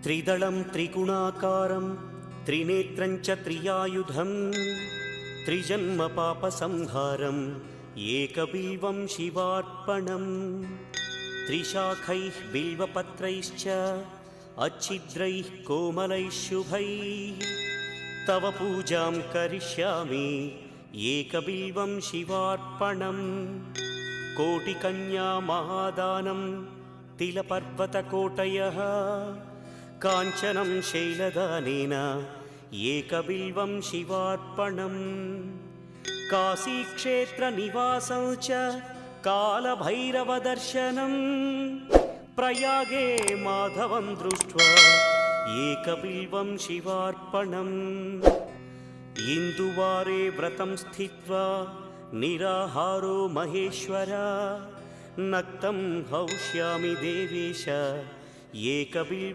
त्रिदलं त्रिगुणाकारं त्रिनेत्रं च त्रियायुधं त्रिजन्म पापसंहारम् एकबिल्वं शिवार्पणम् त्रिशाखैः बिल्वपत्रैश्च अच्छिद्रैः कोमलैः शुभैः तव पूजां करिष्यामि एकबिल्वं शिवार्पणम् कोटिकन्या महादानं तिलपर्वतकोटयः काञ्चनं शैलदानेन एकबिल्वं शिवार्पणम् काशीक्षेत्रनिवासं च कालभैरवदर्शनं प्रयागे माधवं दृष्ट्वा एकबिल्वं शिवार्पणम् इन्दुवारे व्रतं स्थित्वा निराहारो महेश्वर नक्तं हौष्यामि देवेश एकबिल्वं